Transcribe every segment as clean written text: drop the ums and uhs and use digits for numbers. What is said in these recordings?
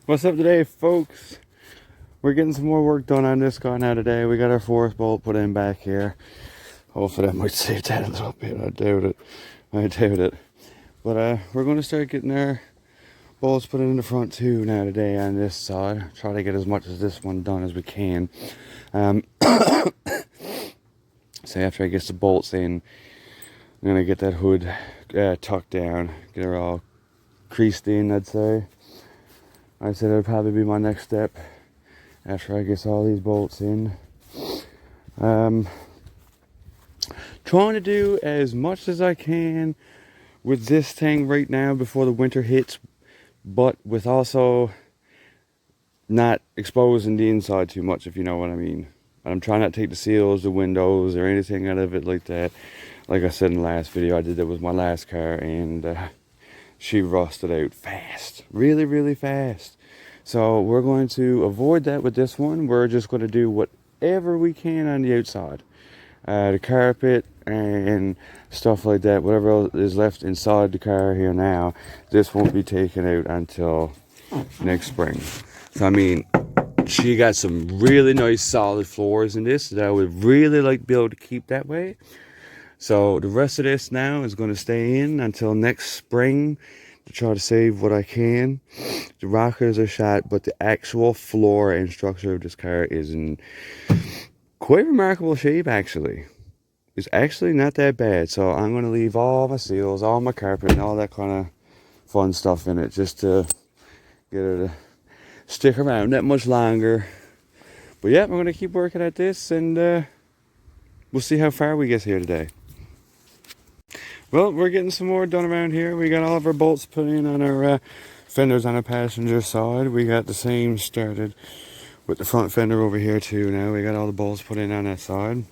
What's up today, folks? We're getting some more work done on this car now today. We got our fourth bolt put in back here. Hopefully that might save that a little bit. I doubt it. But we're going to start getting our bolts put in the front too now today on this side. Try to get as much of this one done as we can. So after I get the bolts in, I'm going to get that hood tucked down. Get her all creased in, I'd say. I said it would probably be my next step after I get all these bolts in. Trying to do as much as I can with this thing right now before the winter hits, but with also not exposing the inside too much, if you know what I mean. I'm trying not to take the seals, the windows, or anything out of it like that. Like I said in the last video, I did that with my last car, and she rusted out fast, really fast. So we're going to avoid that with this one. We're just going to do whatever we can on the outside, the carpet and stuff like that. Whatever else is left inside the car here now, this won't be taken out until next spring. So I mean, she got some really nice solid floors in this that I would really like to be able to keep that way. So the rest of this now is going to stay in until next spring to try to save what I can. The rockers are shot, but the actual floor and structure of this car is in quite remarkable shape, actually. It's actually not that bad. So I'm going to leave all my seals, all my carpet, and all that kind of fun stuff in it just to get her to stick around that much longer. But yeah, we're going to keep working at this, and we'll see how far we get here today. Well, we're getting some more done around here. We got all of our bolts put in on our fenders on the passenger side. We got the same started with the front fender over here too now. We got all the bolts put in on that side.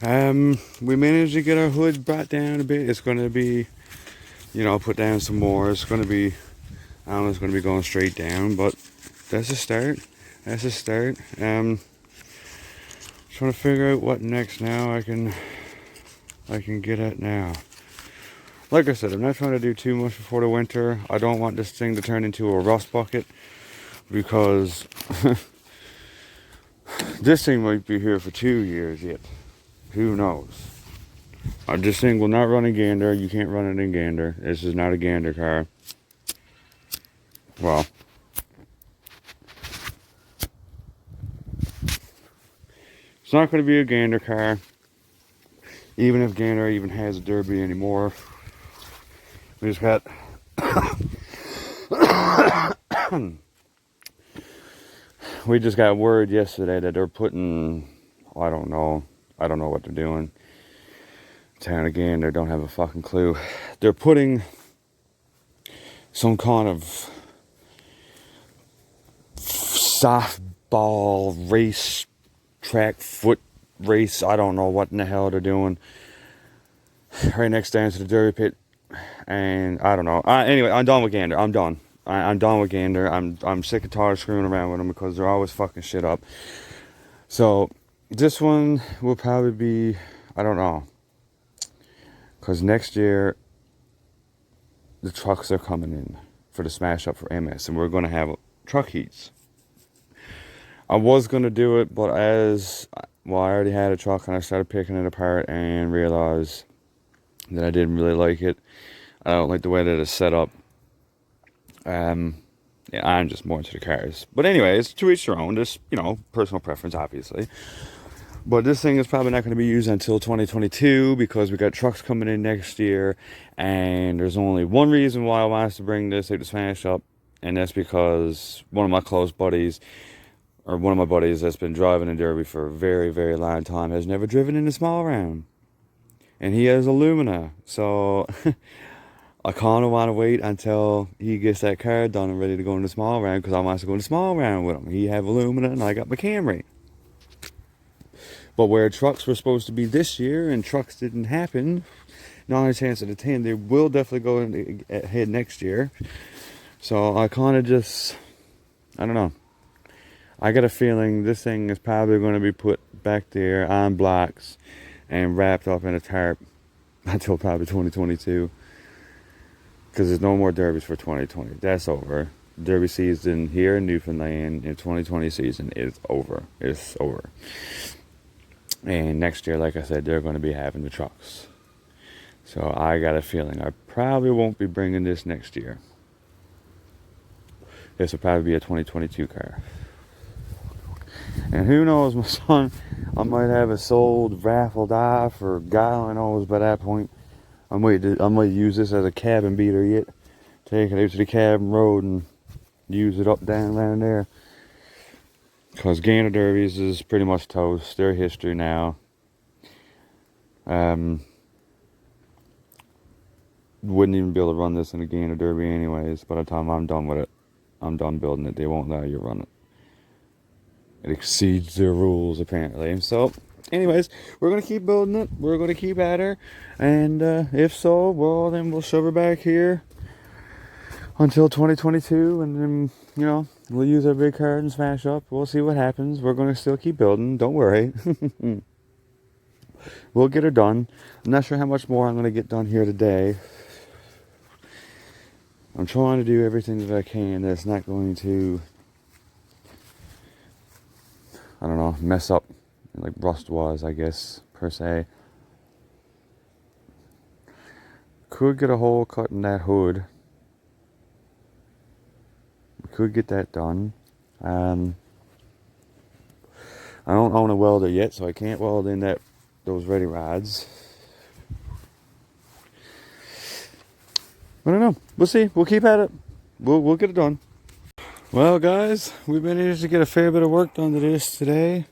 We managed to get our hood brought down a bit. It's going to be, put down some more. It's going to be, I don't know, it's going to be going straight down, but that's a start. Trying to figure out what next now I can get at now. Like I said, I'm not trying to do too much before the winter. I don't want this thing to turn into a rust bucket, because this thing might be here for 2 years yet. Who knows? This thing will not run a gander. You can't run it in gander. This is not a gander car. Well, it's not going to be a gander car. Even if gander even has a derby anymore. We just got we just got word yesterday that they're putting, I don't know what they're doing. Town again, they don't have a fucking clue. They're putting some kind of softball race track foot race. I don't know what in the hell they're doing right next down to the derby pit, and I don't know. Anyway, I'm done with gander. I'm done with gander. I'm sick and tired of screwing around with them because they're always fucking shit up. So this one will probably be, I don't know, because next year the trucks are coming in for the smash up for MS, and we're going to have truck heats. I was going to do it, but I already had a truck, and I started picking it apart and realized that I didn't really like it. I don't like the way that it's set up. Yeah, I'm just more into the cars. But anyways, to each their own. Just, personal preference, obviously. But this thing is probably not going to be used until 2022 because we got trucks coming in next year. And there's only one reason why I want us to bring this out to smash up. And that's because one of my buddies that's been driving in Derby for a very, very long time has never driven in a small round. And he has Illumina. So I kind of want to wait until he gets that car done and ready to go in the small round, because I want to go in the small round with him. He have Illumina and I got my Camry. But where trucks were supposed to be this year and trucks didn't happen, 9 times out of 10, they will definitely go ahead next year. So I kind of just, I don't know. I got a feeling this thing is probably going to be put back there on blocks and wrapped up in a tarp until probably 2022. Because there's no more derbies for 2020. That's over. Derby season here in Newfoundland in 2020 season is over. It's over. And next year, like I said, they're going to be having the trucks. So I got a feeling I probably won't be bringing this next year. This will probably be a 2022 car. And who knows, my son, I might have it sold, raffled off, or God only knows by that point. I might use this as a cabin beater yet. Take it out to the cabin road and use it up, down, around there. Because Gander Derbies is pretty much toast. They're history now. Wouldn't even be able to run this in a Gander Derby anyways. By the time I'm done with it, I'm done building it. They won't allow you to run it. It exceeds their rules, apparently. So, anyways, we're going to keep building it. We're going to keep at her. And if so, well, then we'll shove her back here until 2022. And then, you know, we'll use our big car and smash up. We'll see what happens. We're going to still keep building. Don't worry. We'll get her done. I'm not sure how much more I'm going to get done here today. I'm trying to do everything that I can that's not going to, I don't know, mess up like rust was, I guess, per se. Could get a hole cut in that hood. We could get that done. I don't own a welder yet, so I can't weld in those ready rods. I don't know. We'll see. We'll keep at it. We'll get it done. Well, guys, we've been able to get a fair bit of work done to this today.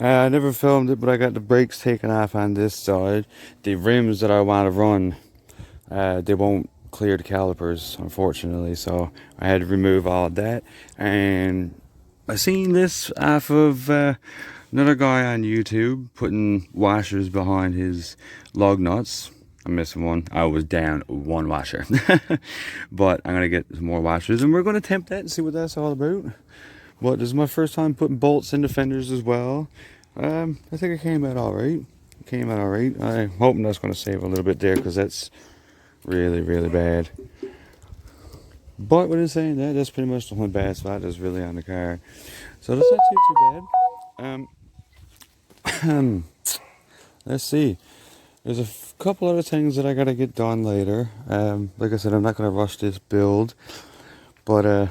I never filmed it, but I got the brakes taken off on this side. The rims that I want to run, they won't clear the calipers, unfortunately, so I had to remove all of that. And I seen this off of another guy on YouTube putting washers behind his lug nuts. I'm missing one. I was down one washer. But I'm going to get some more washers, and we're going to attempt that and see what that's all about. But this is my first time putting bolts in the fenders as well. I think it came out alright. I'm hoping that's going to save a little bit there, because that's really, really bad. But when saying that, that's pretty much the only bad spot that's really on the car. So that's not too bad. Let's see. There's a couple other things that I gotta get done later. Like I said, I'm not gonna rush this build, but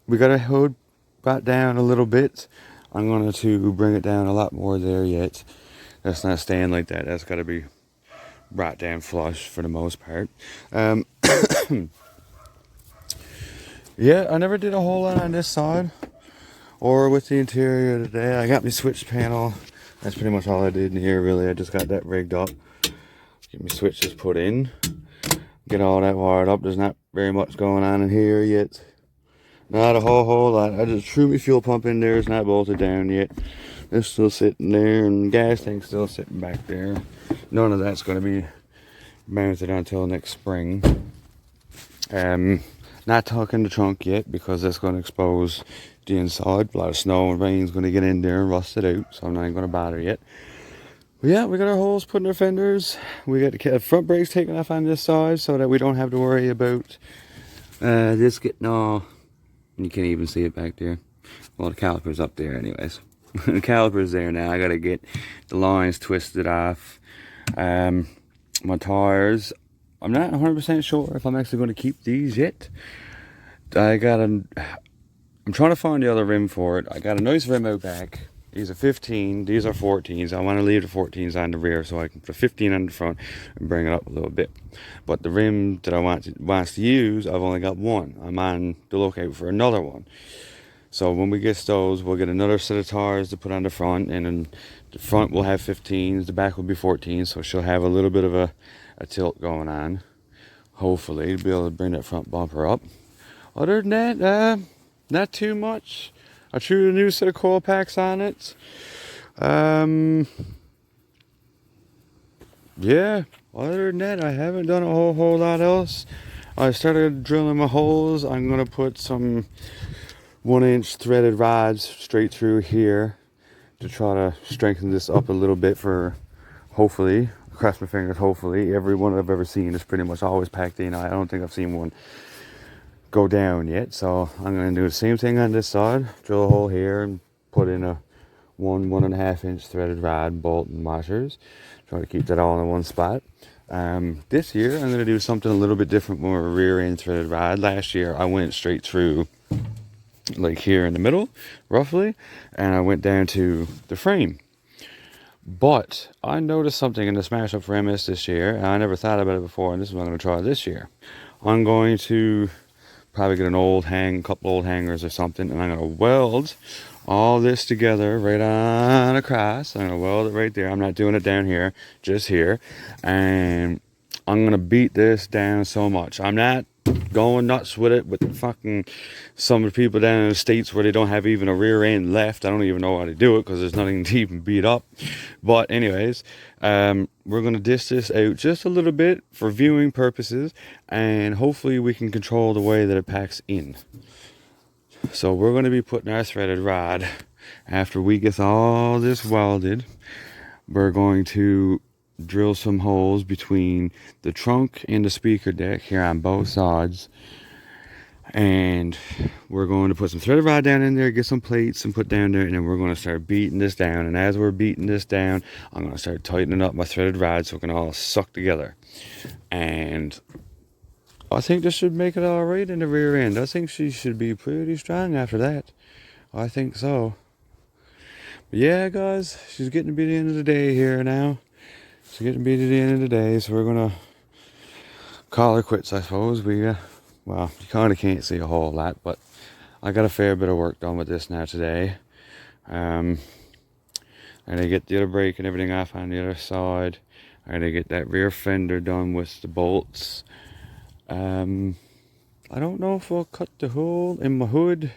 we got a hood brought down a little bit. I'm going to bring it down a lot more there yet. That's not staying like that. That's got to be brought down flush for the most part. Yeah, I never did a whole lot on this side or with the interior today. I got my switch panel. That's pretty much all I did in here, really. I just got that rigged up. Get my switches put in. Get all that wired up. There's not very much going on in here yet. Not a whole lot. I just threw my fuel pump in there. It's not bolted down yet. It's still sitting there, and the gas tank's still sitting back there. None of that's going to be mounted until next spring. Not talking the trunk yet, because that's going to expose the inside. A lot of snow and rain is going to get in there and rust it out, so I'm not even going to bother yet. But yeah, we got our holes put in our fenders. We got the front brakes taken off on this side so that we don't have to worry about this getting all... You can't even see it back there. Well, the caliper's up there anyways. The caliper's there now. I got to get the lines twisted off. My tires, I'm not 100% sure if I'm actually going to keep these yet. I'm trying to find the other rim for it. I got a nice rim out back. These are 15, these are 14s. I want to leave the 14s on the rear so I can put a 15 on the front and bring it up a little bit. But the rim that I want to use, I've only got one. I'm on the lookout for another one. So when we get those, we'll get another set of tires to put on the front, and then the front will have 15s, the back will be 14s, so she'll have a little bit of a tilt going on. Hopefully, to be able to bring that front bumper up. Other than that, not too much. I threw a new set of coil packs on it. Yeah, other than that, I haven't done a whole lot else. I started drilling my holes. I'm going to put some 1-inch threaded rods straight through here to try to strengthen this up a little bit for, hopefully, cross my fingers, hopefully. Every one I've ever seen is pretty much always packed in. I don't think I've seen one go down yet, so I'm going to do the same thing on this side. Drill a hole here and put in a 1.5 inch threaded rod, bolt and washers. Try to keep that all in one spot. This year I'm going to do something a little bit different, more rear end threaded rod. Last year I went straight through, like here in the middle roughly, and I went down to the frame. But I noticed something in the smash up for MS this year, and I never thought about it before, and this is what I'm going to try this year. I'm going to probably get a couple old hangers or something, and I'm going to weld all this together right on across. I'm going to weld it right there. I'm not doing it down here, just here. And I'm going to beat this down so much. I'm not going nuts with it with fucking some of the people down in the States where they don't have even a rear end left. I don't even know how to do it because there's nothing to even beat up. But anyways, we're going to dish this out just a little bit for viewing purposes, and hopefully we can control the way that it packs in. So we're going to be putting our threaded rod, after we get all this welded, we're going to drill some holes between the trunk and the speaker deck here on both sides, and we're going to put some threaded rod down in there, get some plates and put down there, and then we're going to start beating this down. And as we're beating this down, I'm going to start tightening up my threaded rod so it can all suck together. And I think this should make it all right in the rear end. I think she should be pretty strong after that. I think so. But yeah, guys, she's getting to be the end of the day here now. She's getting to be the end of the day, so we're going to call her quits, I suppose. Well, you kind of can't see a whole lot, but I got a fair bit of work done with this now today. I'm going to get the other brake and everything off on the other side. I'm going to get that rear fender done with the bolts. I don't know if I'll cut the hole in my hood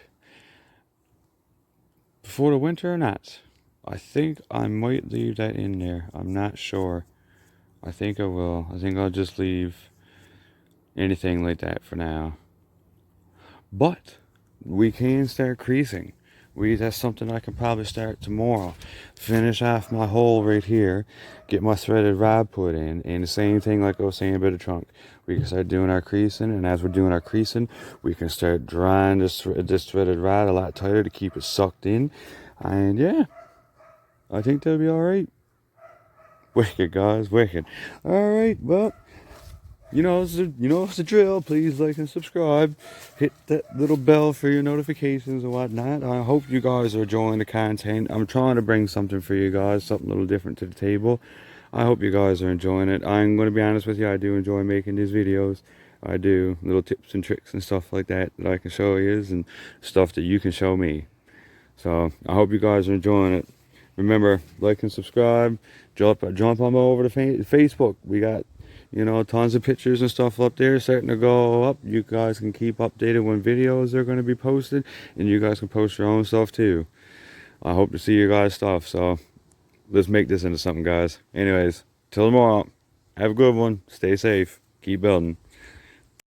before the winter or not. I think I might leave that in there. I'm not sure. I think I will. I think I'll just leave anything like that for now. But we can start creasing. That's something I can probably start tomorrow. Finish off my hole right here, get my threaded rod put in, and the same thing like I was saying about the trunk. We can start doing our creasing, and as we're doing our creasing, we can start drying this threaded rod a lot tighter to keep it sucked in. And yeah, I think that'll be alright. Wicked, guys, wicked. Alright, well, you know it's the drill. Please like and subscribe. Hit that little bell for your notifications and whatnot. I hope you guys are enjoying the content. I'm trying to bring something for you guys, something a little different to the table. I hope you guys are enjoying it. I'm going to be honest with you, I do enjoy making these videos. I do little tips and tricks and stuff like that I can show you, and stuff that you can show me. So I hope you guys are enjoying it. Remember, like and subscribe. Jump on over to Facebook. We got, tons of pictures and stuff up there starting to go up. You guys can keep updated when videos are going to be posted, and you guys can post your own stuff too. I hope to see your guys' stuff, so let's make this into something, guys. Anyways, till tomorrow, have a good one. Stay safe. Keep building.